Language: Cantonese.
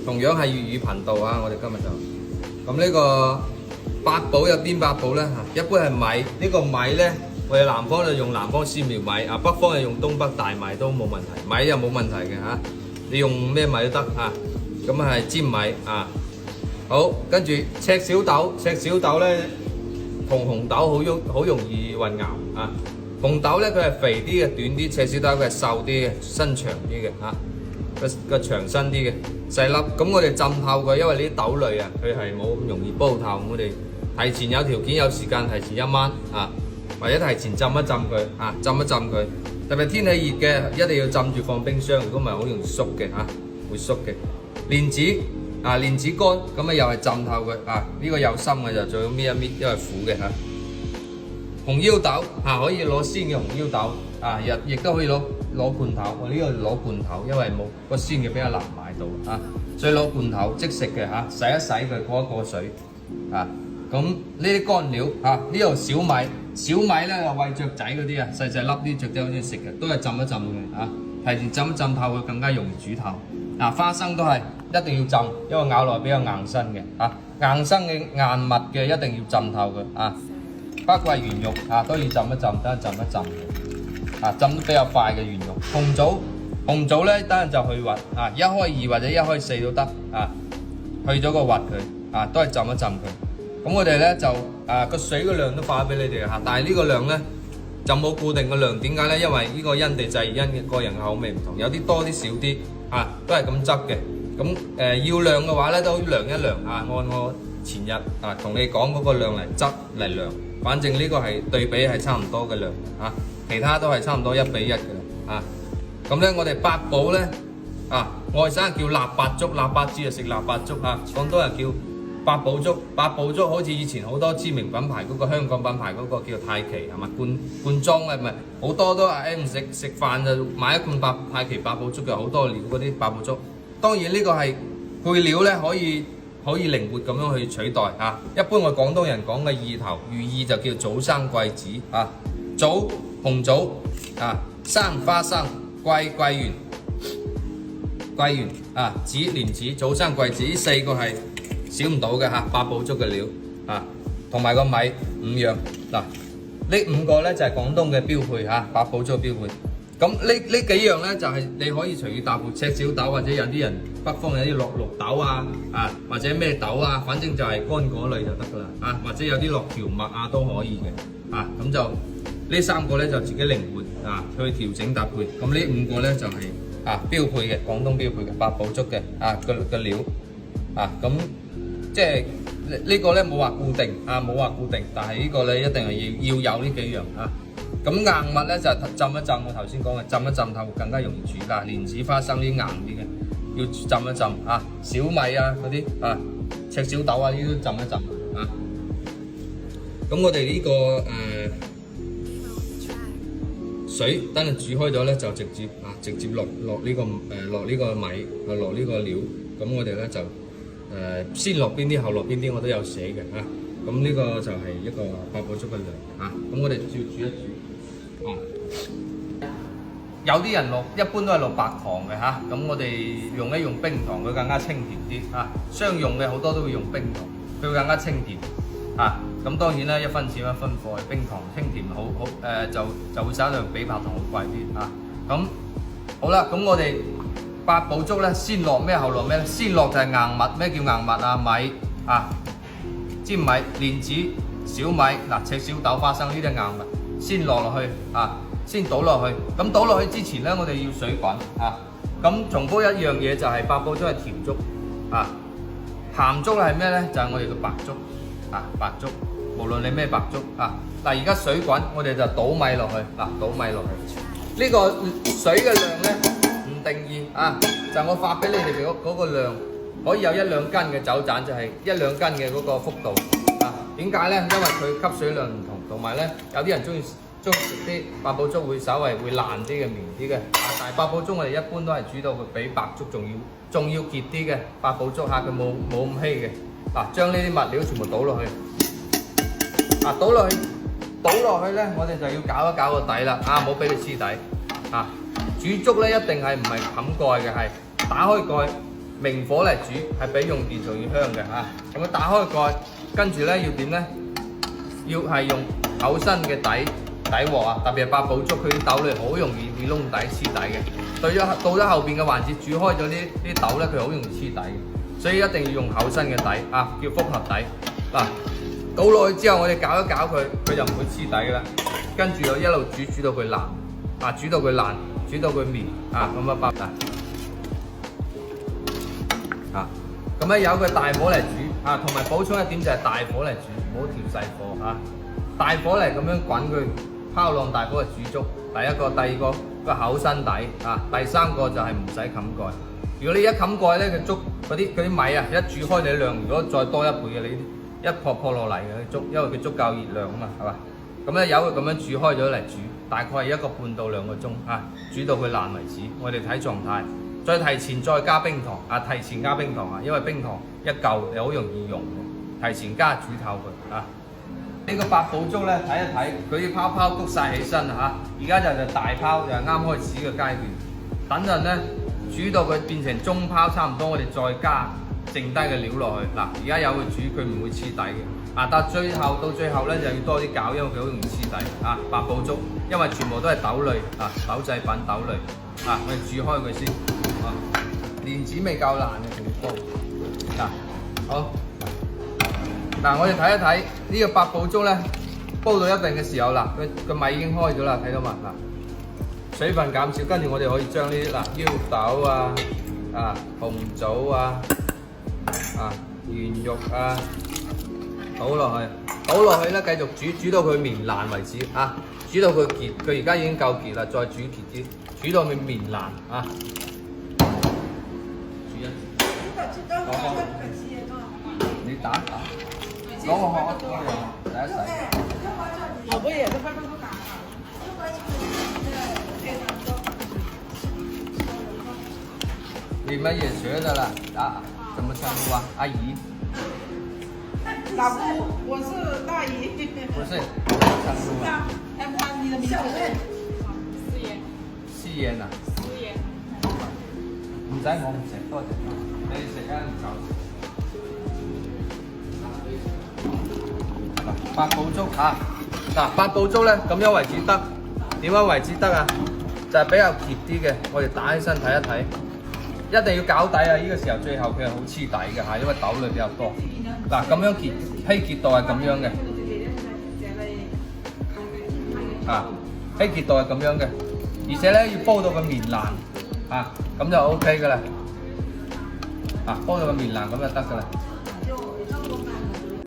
同樣係粵語頻道啊！我哋今日就咁呢個八寶有邊八寶咧嚇？一般係米，呢個米咧，我哋南方就用南方絲苗米啊，北方就用東北大米都冇問題，米又冇問題嘅嚇。你用咩米都得啊。咁係尖米啊。好，跟住赤小豆，赤小豆咧同紅豆好容易混淆啊。紅豆咧佢係肥啲嘅，短啲；赤小豆佢係瘦啲嘅，身長啲嘅嚇。個長身啲嘅細粒，咁我哋浸透佢，因為呢啲豆類啊，佢係冇咁容易煲透。我哋提前有條件有時間，提前1晚啊，或者提前浸一浸佢啊，浸一浸佢。特別天氣熱嘅，一定要浸住放冰箱，如果唔係好容易縮嘅嚇，會縮嘅。蓮子啊，蓮子乾咁啊，又係浸透佢啊。呢個有心嘅就最好搣一搣，因為苦嘅嚇。紅腰豆啊，可以攞鮮嘅紅腰豆啊，亦都可以攞罐頭。我呢個攞罐頭，因為冇個鮮嘅比較難買到啊，所以攞罐頭即食嘅嚇，洗一洗佢，過水啊。咁呢啲乾料啊，呢度小米，小米咧就餵雀仔嗰啲啊，細細粒啲雀仔好中意食嘅，都係浸一浸嘅啊，提前浸一浸透佢更加容易煮透。啊，花生都係一定要浸，因為咬落比較硬身嘅啊，硬身嘅硬密嘅一定要浸透佢啊。包括係圓肉啊，都要浸一浸，等陣浸一浸嘅啊，浸得比較快嘅圓肉。紅棗咧，等陣就去核啊，1開2或者1開4都得啊，去咗個核佢啊，都係浸一浸佢。咁我哋咧就個水嘅量都化俾你哋嚇，但係呢個量咧就冇固定嘅量，點解咧？因為呢個因地制宜，因個人嘅口味唔同，有啲多啲少啲啊，都係咁執嘅。咁要量嘅話咧，都量一量啊，按我前日啊同你講嗰個量嚟執嚟量。反正呢個係對比係差唔多嘅量啊，其他都係差唔多1比1嘅啊。咁咧我哋八寶咧啊，外省人叫臘八粥，臘八節就食臘八粥啊，廣東人叫八寶粥。八寶粥好似以前好多知名品牌嗰個香港品牌嗰個叫太奇係咪？罐裝嘅咪好多都唔食飯就買一罐太奇八寶粥嘅，好多料嗰啲八寶粥。當然呢個係配料咧可以靈活咁樣去取代啊！一般我廣東人講嘅意頭寓意就叫早生貴子啊，棗紅棗啊，生花生，桂圓啊，子蓮子，早生貴子，呢4個係少唔到嘅嚇，八寶粥嘅料啊，同埋個米5樣嗱，呢5個咧就係廣東嘅標配嚇，八寶粥標配。咁呢幾樣咧就係你可以隨意搭配赤小豆，或者有啲人北方有啲落綠豆啊，或者咩豆啊，反正就係乾果類就得噶啦啊，或者有啲落條麥啊都可以嘅啊，咁就呢3個咧就自己靈活啊去調整搭配。咁呢5個咧就係標配嘅廣東標配嘅八寶粥嘅個料啊，咁即係呢個咧冇話固定冇話固定，但係呢個咧一定係要有呢幾樣啊。咁硬物咧就浸一浸，我頭先講嘅浸一浸透更加容易煮㗎。蓮子、花生呢啲硬啲嘅要浸一浸啊，小米啊嗰啲赤小豆啊呢啲都浸一浸啊。咁我哋呢個水等陣煮開咗咧，就直接落呢個米落呢個料。咁我哋咧就先落邊啲後落邊啲，我都有寫嘅嚇。咁呢個就係一個八寶粥嘅量嚇。咁我哋煮一煮。有啲人一般都係落白糖嘅嚇，咁我哋用冰糖，佢更加清甜啲嚇。商用嘅好多都會用冰糖，佢會更加清甜嚇。咁當然啦，1分錢1分貨，冰糖清甜就會稍量比白糖會貴啲嚇。咁好啦，咁我哋八寶粥咧，先落咩後落咩咧？先落就係硬物，咩叫硬物啊？米尖米、蓮子、小米赤小豆、花生呢啲係硬物。先落去先倒落去。咁倒落去之前咧，我哋要水滾咁重複一樣嘢就係八寶粥係甜粥鹹粥係咩咧？就係我哋嘅白粥白粥，無論你咩白粥而家水滾，我哋就倒米落去倒米落去。呢個水嘅量咧唔定義就我發俾你哋嗰個量，可以有1-2斤嘅酒盞，就係1-2斤嘅嗰個幅度點解咧？因為佢吸水量唔同。同埋咧，有啲人中意食啲八寶粥會稍微會爛啲嘅、綿啲嘅。但係八寶粥我哋一般都係煮到佢比白粥仲要結啲嘅八寶粥佢冇咁稀嘅。將呢啲物料全部倒落去，倒落去咧，我哋就要搞一搞個底啦。唔好俾佢黐底。煮粥咧一定係唔係冚蓋嘅，係打開蓋，明火嚟煮，係比用電仲要香嘅嚇。咁打開個蓋，跟住咧要點咧？要係用厚身嘅底鑊啊，特別係八寶粥，佢啲豆類好容易會窿底黐底嘅。到咗後邊嘅環節煮開咗啲豆咧，佢好容易黐底嘅，所以一定要用厚身嘅底啊，叫複合底嗱。倒落去之後，我哋攪一攪佢，佢就唔會黐底嘅啦。跟住我一路煮到佢爛啊，煮到佢爛，煮到佢綿啊，咁啊白啊，咁咧有佢大火嚟煮啊，同埋補充一點就係大火嚟煮，唔好調細火啊。大火嚟咁樣滾佢，拋浪大火嚟煮粥。第一個、第二個厚身底啊，第三個就係唔使冚蓋。如果你一冚蓋咧，佢粥嗰啲米啊，一煮開你量，如果再多1倍嘅，你一撲落嚟嘅啲粥，因為佢足夠熱量啊嘛，係嘛？咁咧由佢咁樣煮開咗嚟煮，大概係1個半到2個鐘啊，煮到佢爛為止。我哋睇狀態，再提前再加冰糖啊，提前加冰糖啊，因為冰糖一嚿你好容易溶嘅，提前加煮透佢啊。呢個八寶粥咧睇一睇，佢啲泡泡谷晒起身啦嚇，而家就大泡，就係啱開始嘅階段。等陣咧煮到佢變成中泡差唔多，我哋再加剩低嘅料落去。嗱，而家有佢煮，佢唔會黐底嘅。啊，但到最後咧就要多啲攪，因為佢好容易黐底啊。八寶粥，因為全部都係豆類啊，豆製品豆類啊，我哋煮開佢先。啊，蓮子未夠爛嘅，仲要煲。嗱，好。嗱，我哋睇一睇呢個八寶粥咧，煲到一定嘅時候啦，佢個米已經開咗啦，睇到嘛？嗱，水分減少，跟住我哋可以將呢啲腰豆啊、紅棗啊、圓肉啊倒落去咧，繼續煮到佢綿爛為止啊！煮到佢結，佢而家已經夠結啦，再煮結啲，煮到佢綿爛啊！煮一次，你打。攞個殼洗一洗。我不也是快快拿你乜嘢學的啦？啊，怎麼稱呼啊？阿姨。大姑，我是大姨。不是，稱呼啊。你的名字？思妍。思妍啊。思妍。唔使我唔食，多謝。你食啊，唔夠。八寶粥啊，嗱，八寶粥咧咁樣為止得，點樣為之得啊？就係比較結啲嘅，我哋打起身睇一睇，一定要攪底啊！呢個時候最後佢係好黐底嘅嚇，因為豆類比較多。嗱，咁樣結稀結度係咁樣嘅，啊，稀結度係咁樣嘅，而且咧要煲到個綿爛，啊，咁就 OK 噶啦，啊，煲到個綿爛咁就得噶啦。